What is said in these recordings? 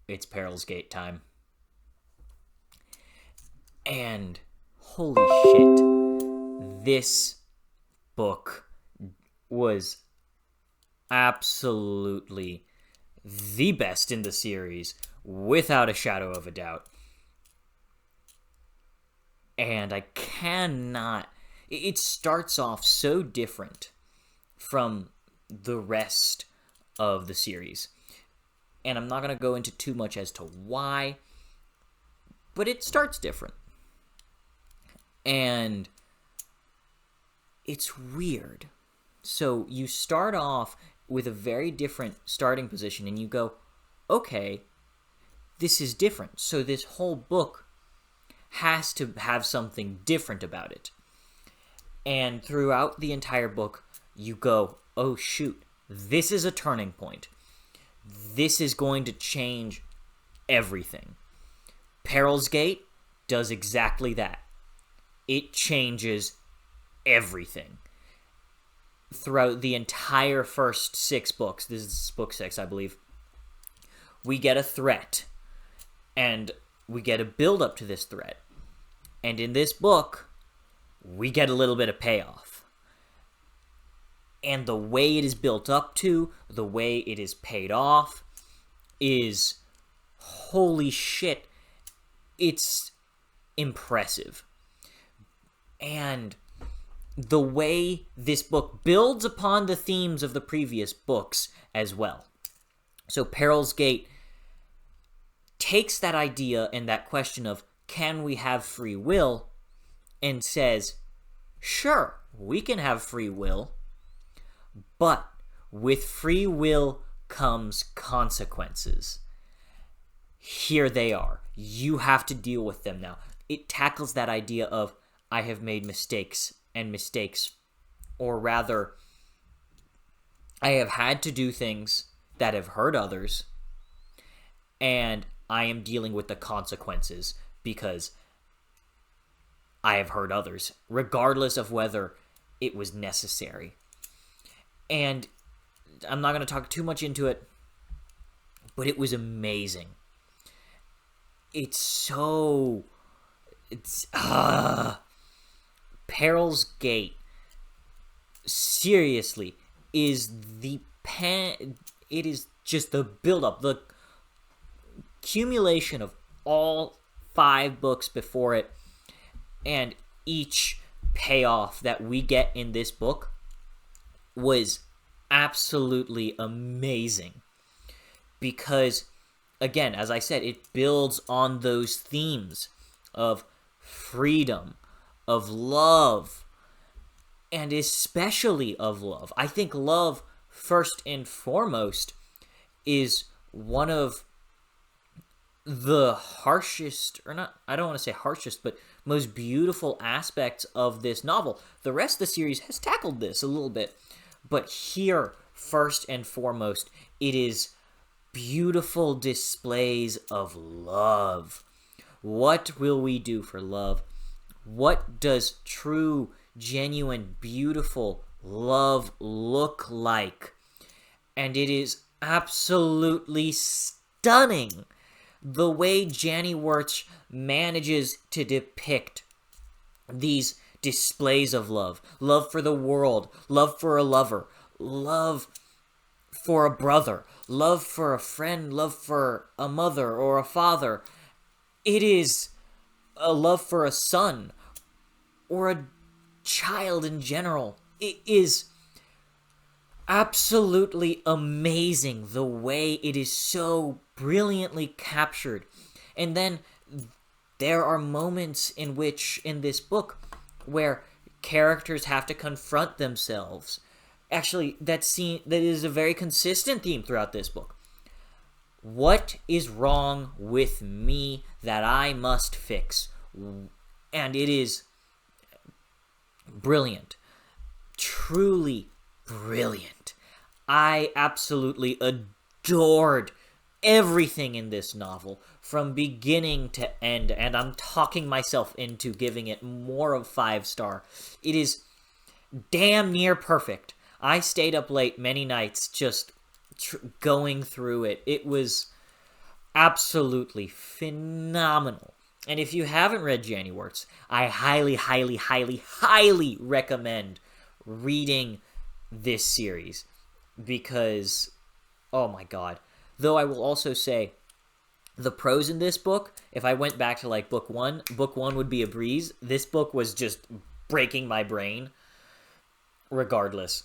it's Peril's Gate time. And holy shit, this book was absolutely the best in the series, without a shadow of a doubt. And I cannot... It starts off so different from the rest of the series. And I'm not going to go into too much as to why, but it starts different. And it's weird. So you start off with a very different starting position, and you go, okay, this is different. So this whole book has to have something different about it. And throughout the entire book, you go, oh shoot, this is a turning point. This is going to change everything. Peril's Gate does exactly that. It changes everything. Throughout the entire first 6 books, this is book 6, I believe, we get a threat. And we get a build-up to this threat. And in this book, we get a little bit of payoff. And the way it is built up to, the way it is paid off, is, holy shit, it's impressive. And the way this book builds upon the themes of the previous books as well. So Peril's Gate takes that idea and that question of, can we have free will, and says, sure, we can have free will, but with free will comes consequences. Here they are. You have to deal with them now. It tackles that idea of, I have made mistakes, or rather, I have had to do things that have hurt others, and I am dealing with the consequences because I have hurt others, regardless of whether it was necessary. And I'm not going to talk too much into it, but it was amazing. It's Peril's Gate, seriously, is it is just the build-up, the accumulation of all 5 books before it, and each payoff that we get in this book was absolutely amazing. Because, again, as I said, it builds on those themes of freedom, of love, and especially of love. I think love, first and foremost, is one of the harshest, or not, I don't want to say harshest, but most beautiful aspects of this novel. The rest of the series has tackled this a little bit, but here, first and foremost, it is beautiful displays of love. What will we do for love? What does true, genuine, beautiful love look like? And it is absolutely stunning the way Janny Wirtz manages to depict these displays of love. Love for the world, love for a lover, love for a brother, love for a friend, love for a mother or a father. It is a love for a son or a child in general. It is absolutely amazing the way it is so brilliantly captured. And then there are moments in this book where characters have to confront themselves. Actually, that is a very consistent theme throughout this book. What is wrong with me that I must fix? And it is brilliant. Truly brilliant. I absolutely adored everything in this novel from beginning to end, and I'm talking myself into giving it more of 5-star. It is damn near perfect. I stayed up late many nights just going through it. It was absolutely phenomenal. And if you haven't read Jannyworts, I highly, highly, highly, highly recommend reading this series because, oh my god. Though I will also say, the prose in this book, if I went back to like book one would be a breeze. This book was just breaking my brain. Regardless,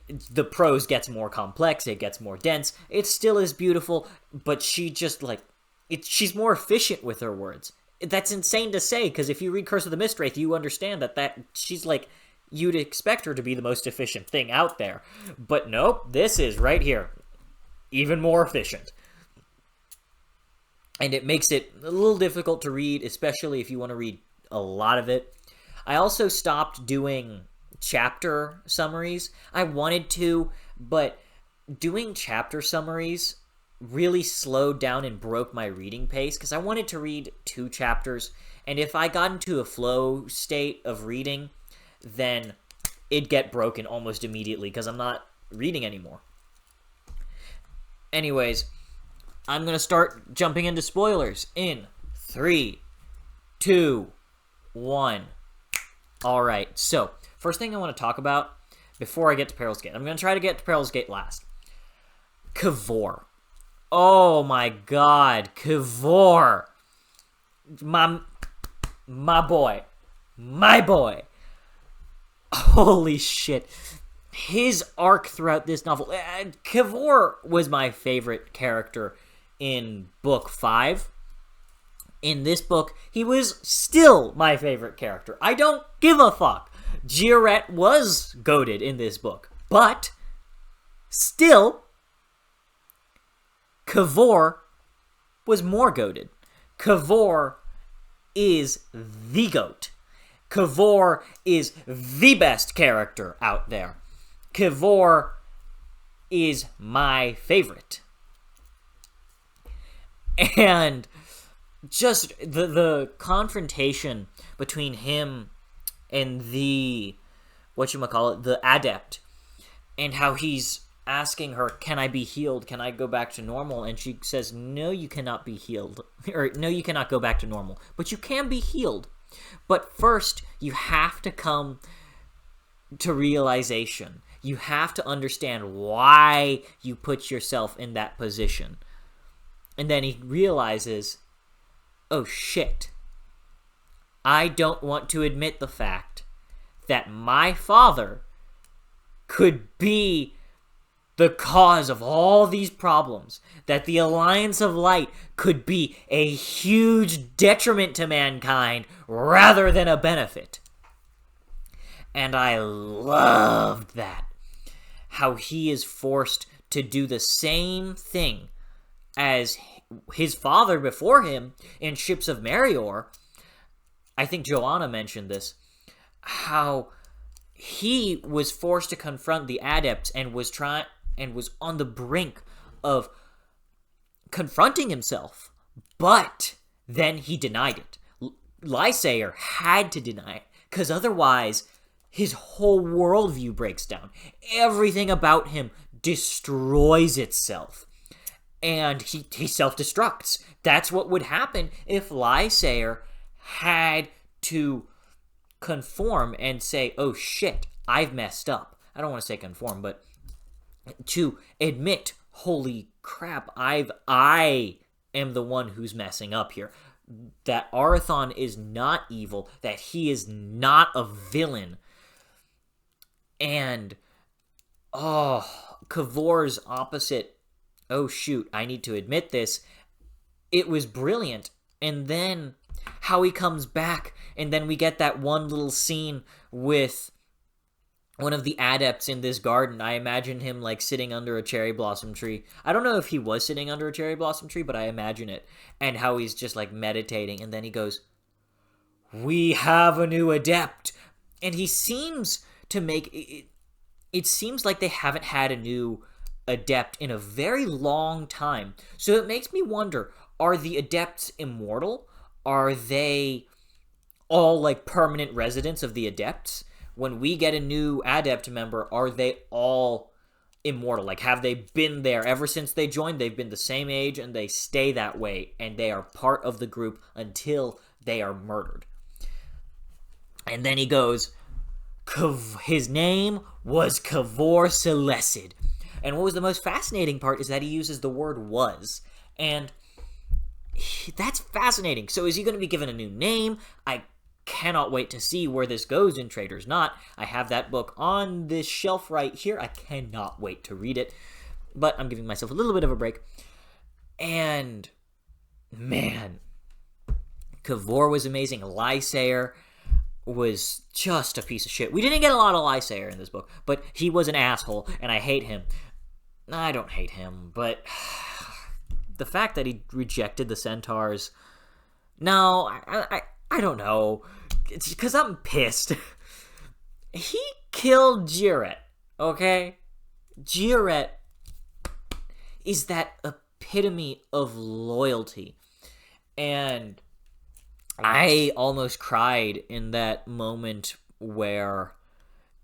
the prose gets more complex, it gets more dense. It still is beautiful, but she just like she's more efficient with her words. That's insane to say, because if you read Curse of the Mistwraith, you understand that she's like, you'd expect her to be the most efficient thing out there. But nope, this is right here. Even more efficient. And it makes it a little difficult to read, especially if you want to read a lot of it. I also stopped doing chapter summaries. I wanted to, but doing chapter summaries really slowed down and broke my reading pace because I wanted to read 2 chapters, and if I got into a flow state of reading, then it'd get broken almost immediately because I'm not reading anymore. Anyways, I'm going to start jumping into spoilers in 3, 2, 1. Alright, so first thing I want to talk about before I get to Peril's Gate. I'm going to try to get to Peril's Gate last. Kavor. Oh my god, Kavor. My boy. My boy. Holy shit. His arc throughout this novel. Kavor was my favorite character in book 5. In this book, he was still my favorite character. I don't give a fuck. Giorette was goated in this book, but still, Kavor was more goated. Kavor is the GOAT. Kavor is the best character out there. Kavor is my favorite. And just the confrontation between him and the the adept, and how he's asking her, can I be healed? Can I go back to normal? And she says, no, you cannot be healed. Or, no, you cannot go back to normal. But you can be healed. But first, you have to come to realization. You have to understand why you put yourself in that position. And then he realizes, oh shit, I don't want to admit the fact that my father could be the cause of all these problems, that the Alliance of Light could be a huge detriment to mankind rather than a benefit. And I loved that. How he is forced to do the same thing as his father before him in Ships of Merior. I think Joanna mentioned this. How he was forced to confront the adepts and was on the brink of confronting himself, but then he denied it. Lysayer had to deny it, because otherwise his whole worldview breaks down. Everything about him destroys itself, and he self-destructs. That's what would happen if Lysayer had to conform and say, oh shit, I've messed up. I don't want to say conform, but to admit, holy crap, I am the one who's messing up here. That Arathon is not evil, that he is not a villain. And, Kavor's opposite, oh shoot, I need to admit this, it was brilliant. And then how he comes back, and then we get that one little scene with one of the adepts in this garden. I imagine him like sitting under a cherry blossom tree. I don't know if he was sitting under a cherry blossom tree, but I imagine it. And how he's just like meditating, and then he goes, we have a new adept. And he seems to make it seems like they haven't had a new adept in a very long time. So it makes me wonder, are the adepts immortal? Are they all like permanent residents of the adepts? When we get a new adept member, are they all immortal? Like, have they been there ever since they joined? They've been the same age and they stay that way, and they are part of the group until they are murdered. And then he goes, his name was Kavor Selessid. And what was the most fascinating part is that he uses the word was. And that's fascinating. So is he going to be given a new name? I cannot wait to see where this goes in Trader's Knot. I have that book on this shelf right here. I cannot wait to read it. But I'm giving myself a little bit of a break. And, man, Kavor was amazing. Lysayer was just a piece of shit. We didn't get a lot of Lysayer in this book, but he was an asshole, and I hate him. I don't hate him, but the fact that he rejected the centaurs... No, I don't know. It's because I'm pissed. He killed Jiret, okay? Jiret is that epitome of loyalty. And I almost cried in that moment where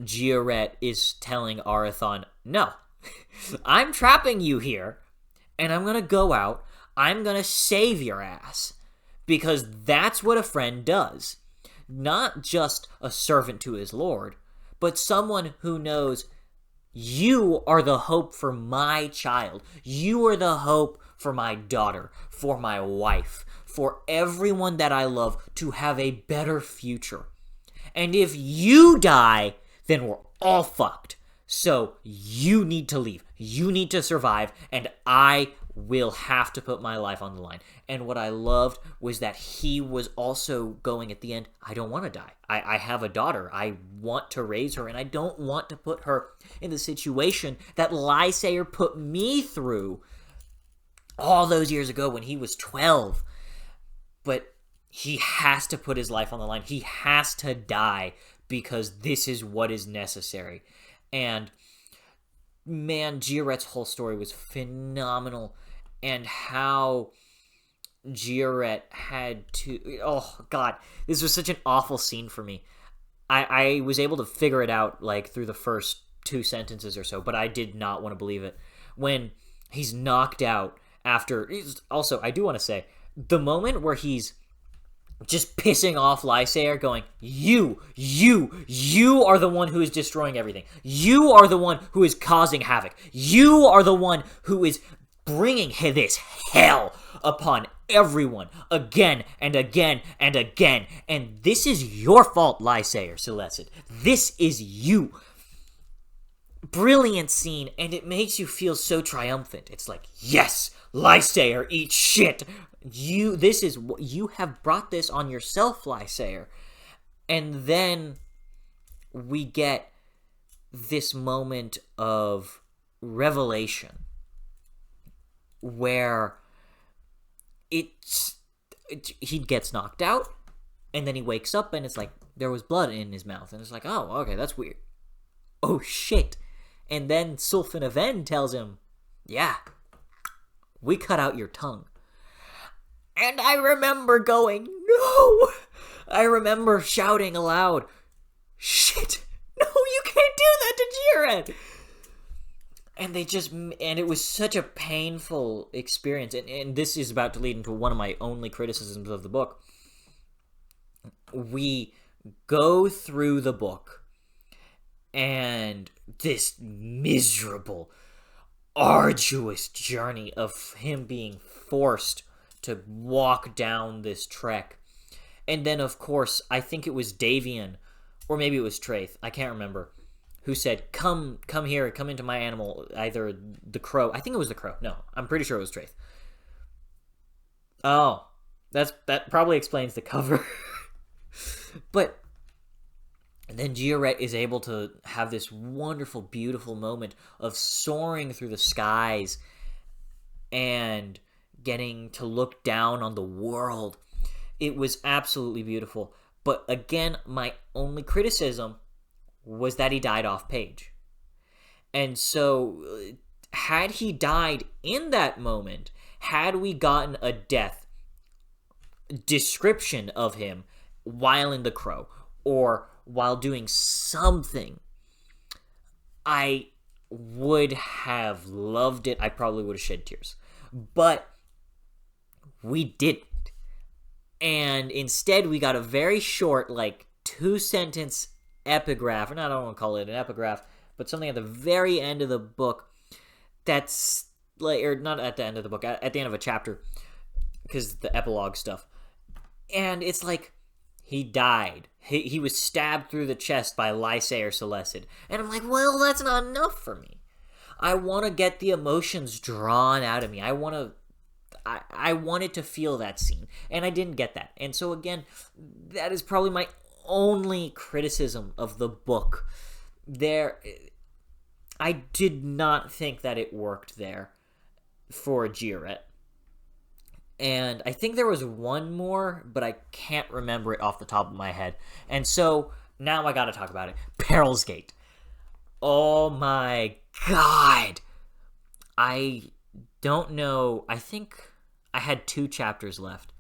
Jiret is telling Arathon, no, I'm trapping you here, and I'm going to go out, I'm going to save your ass, because that's what a friend does. Not just a servant to his lord, but someone who knows you are the hope for my child, you are the hope for my daughter, for my wife, for everyone that I love to have a better future. And if you die, then we're all fucked. So you need to leave. You need to survive, and I will have to put my life on the line. And what I loved was that he was also going at the end, I don't want to die. I have a daughter. I want to raise her, and I don't want to put her in the situation that Lysayer put me through all those years ago when he was 12. But he has to put his life on the line. He has to die because this is what is necessary. And man, Jiret's whole story was phenomenal. And how Jiret had to... Oh, God. This was such an awful scene for me. I was able to figure it out, like, through the first 2 sentences or so, but I did not want to believe it. When he's knocked out after... Also, I do want to say, the moment where he's just pissing off Lysayer, going, you are the one who is destroying everything. You are the one who is causing havoc. You are the one who is bringing this hell upon everyone again and again and again. And this is your fault, Lysayer Selessid. This is you. Brilliant scene, and it makes you feel so triumphant. It's like, yes, Lysayer, eat shit. You have brought this on yourself, Lysayer. And then we get this moment of revelation where he gets knocked out, and then he wakes up, and it's like there was blood in his mouth, and it's like, oh, okay, that's weird. Oh shit. And then Sulfin Aven tells him, yeah, we cut out your tongue. And I remember going, no! I remember shouting aloud, shit! No, you can't do that to Jiret! And it was such a painful experience. And this is about to lead into one of my only criticisms of the book. We go through the book, and this miserable, arduous journey of him being forced to walk down this trek. And then, of course, I think it was Davian, or maybe it was Traith, I can't remember, who said, come here, come into my animal, either the crow. I think it was the crow. No, I'm pretty sure it was Traith. Oh, that probably explains the cover. But then Jiret is able to have this wonderful, beautiful moment of soaring through the skies and getting to look down on the world. It was absolutely beautiful. But again, my only criticism was that he died off page. And so, had he died in that moment, had we gotten a death description of him while in the crow, or while doing something, I would have loved it. I probably would have shed tears. But we didn't. And instead, we got a very short, like, 2-sentence epigraph. And I don't want to call it an epigraph, but something at the very end of the book that's, like, or not at the end of the book, at the end of a chapter, because the epilogue stuff. And it's like, he died. He was stabbed through the chest by Lysae or Seleucid. And I'm like, well, that's not enough for me. I want to get the emotions drawn out of me. I wanted to feel that scene, and I didn't get that. And so again, that is probably my only criticism of the book. I did not think that it worked there for Giret. And I think there was one more, but I can't remember it off the top of my head. And so now I gotta talk about it. Peril's Gate. Oh my god. I don't know. I think I had 2 chapters left,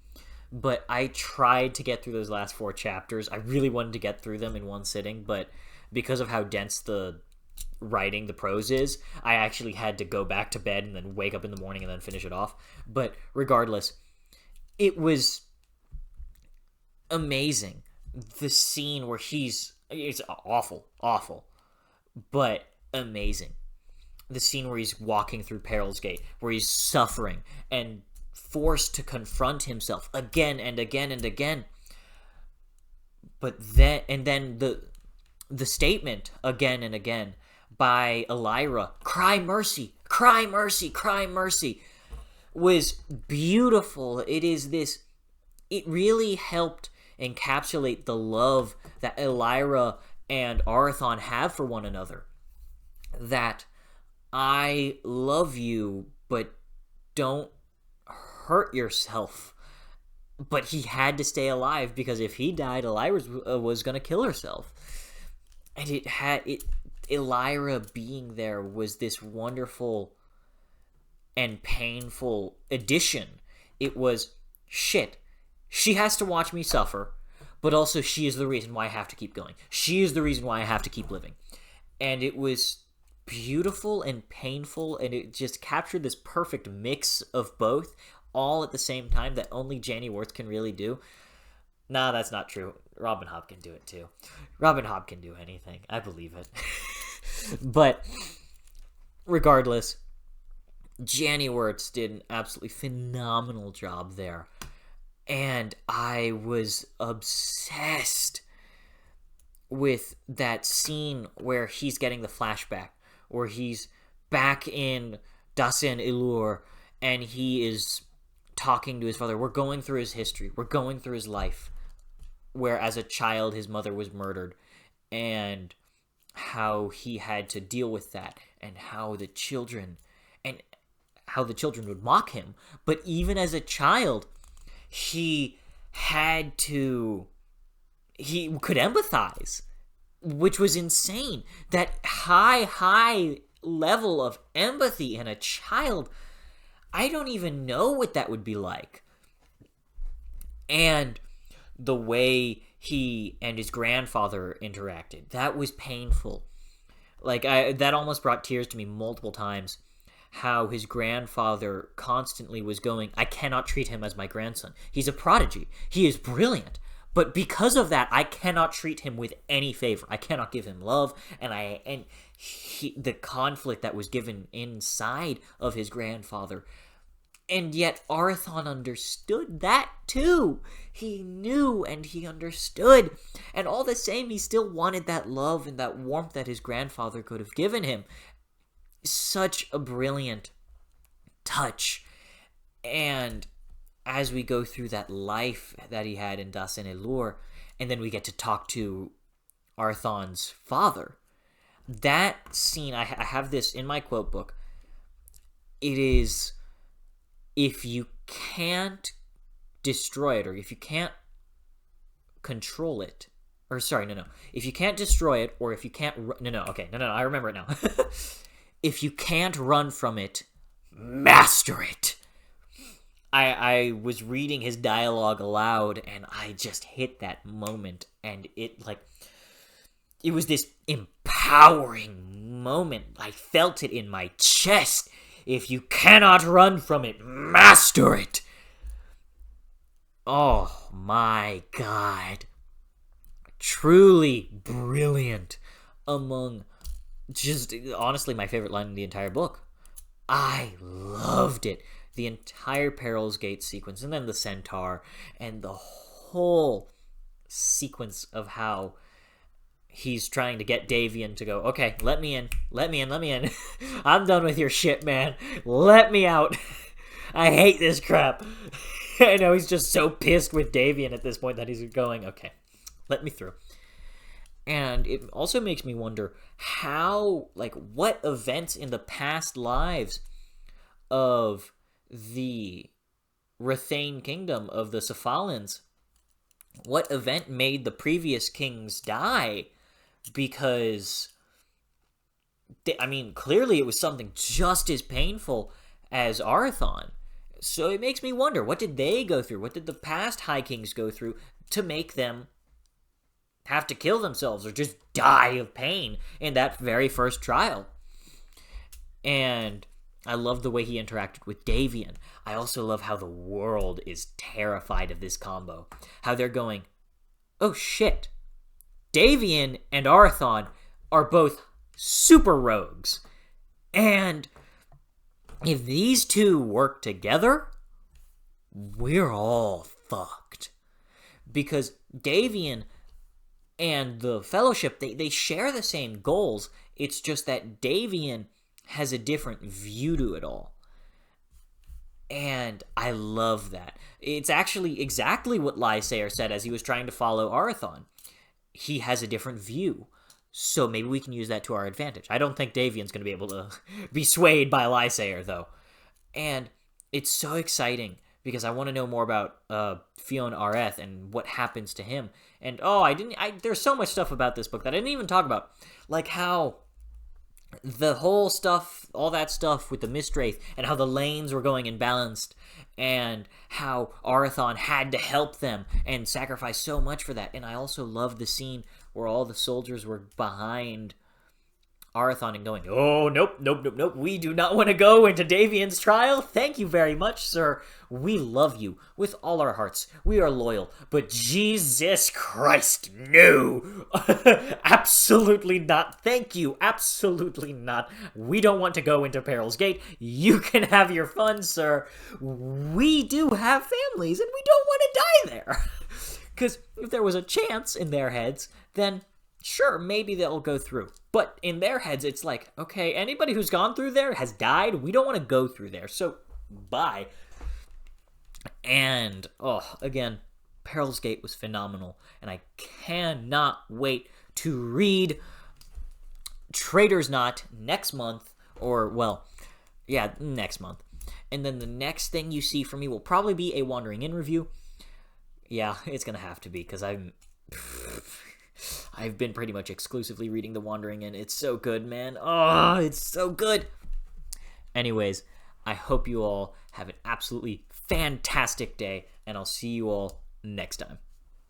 but I tried to get through those last 4 chapters. I really wanted to get through them in one sitting, but because of how dense the writing, the prose is, I actually had to go back to bed and then wake up in the morning and then finish it off. But regardless, it was amazing. The scene where it's awful, but amazing. The scene where he's walking through Peril's Gate, where he's suffering and forced to confront himself again and again and again. But then the statement again and again by Elira, cry mercy, cry mercy, cry mercy, was beautiful. It really helped encapsulate the love that Elira and Arathon have for one another. That I love you, but don't hurt yourself. But he had to stay alive, because if he died, Elira was going to kill herself. And Elira being there was this wonderful and painful addition. It was, shit, she has to watch me suffer, but also she is the reason why I have to keep going. She is the reason why I have to keep living. And it was beautiful and painful, and it just captured this perfect mix of both, all at the same time, that only Janie Wirth can really do. Nah, that's not true. Robin Hobb can do it too. Robin Hobb can do anything. I believe it. But regardless, Janie Wirth did an absolutely phenomenal job there. And I was obsessed with that scene where he's getting the flashback, where he's back in Dacian Ilur, and he is talking to his father. We're going through his history. We're going through his life, where as a child his mother was murdered, and how he had to deal with that, and how the children would mock him. But even as a child, he could empathize, which was insane. That high level of empathy in a child, I don't even know what that would be like. And the way he and his grandfather interacted, that was painful. Like, that almost brought tears to me multiple times. How his grandfather constantly was going, I cannot treat him as my grandson. He's a prodigy. He is brilliant. But because of that, I cannot treat him with any favor. I cannot give him love. The conflict that was given inside of his grandfather. And yet Arathon understood that too. He knew and he understood. And all the same, he still wanted that love and that warmth that his grandfather could have given him. Such a brilliant touch. And as we go through that life that he had in Dacian Ilur, and then we get to talk to Arathon's father, that scene, I have this in my quote book. It is, if you can't destroy it, or if you can't control it, or sorry, no, if you can't destroy it, or if you can't, I remember it now. If you can't run from it, master it. I was reading his dialogue aloud, and I just hit that moment, and it was this empowering moment, I felt it in my chest. If you cannot run from it, master it. Oh my god. Truly brilliant. Among just honestly my favorite line in the entire book. I loved it. The entire Peril's Gate sequence, and then the centaur, and the whole sequence of how he's trying to get Davian to go, okay, let me in. I'm done with your shit, man. Let me out. I hate this crap. I know he's just so pissed with Davian at this point that he's going, okay, let me through. And it also makes me wonder how, like, what events in the past lives of the Rathane kingdom, of the Cephalans, what event made the previous kings die? Because, I mean, clearly it was something just as painful as Arathon. So it makes me wonder, what did they go through? What did the past High Kings go through to make them have to kill themselves or just die of pain in that very first trial? And I love the way he interacted with Davian. I also love how the world is terrified of this combo. How they're going, oh shit, Davian and Arathon are both super rogues. And if these two work together, we're all fucked. Because Davian and the Fellowship, they share the same goals. It's just that Davian has a different view to it all. And I love that. It's actually exactly what Lysaer said as he was trying to follow Arathon. He has a different view. So maybe we can use that to our advantage. I don't think Davian's going to be able to be swayed by Lysaer, though. And it's so exciting because I want to know more about Fionn Areth and what happens to him. And there's so much stuff about this book that I didn't even talk about. Like how the whole stuff, all that stuff with the Mistwraith, and how the lanes were going imbalanced, and how Arathon had to help them and sacrifice so much for that. And I also love the scene where all the soldiers were behind Arathon and going, oh, nope, we do not want to go into Davian's trial. Thank you very much, sir. We love you with all our hearts. We are loyal. But Jesus Christ, no. Absolutely not. Thank you. Absolutely not. We don't want to go into Peril's Gate. You can have your fun, sir. We do have families, and we don't want to die there. Because if there was a chance in their heads, then sure, maybe they'll go through. But in their heads, it's like, okay, anybody who's gone through there has died. We don't want to go through there. So, bye. And, again, Peril's Gate was phenomenal. And I cannot wait to read Traitor's Knot next month. Next month. And then the next thing you see from me will probably be a Wandering In review. Yeah, it's going to have to be because I've been pretty much exclusively reading The Wandering In. It's so good, man. Oh, it's so good. Anyways, I hope you all have an absolutely fantastic day, and I'll see you all next time.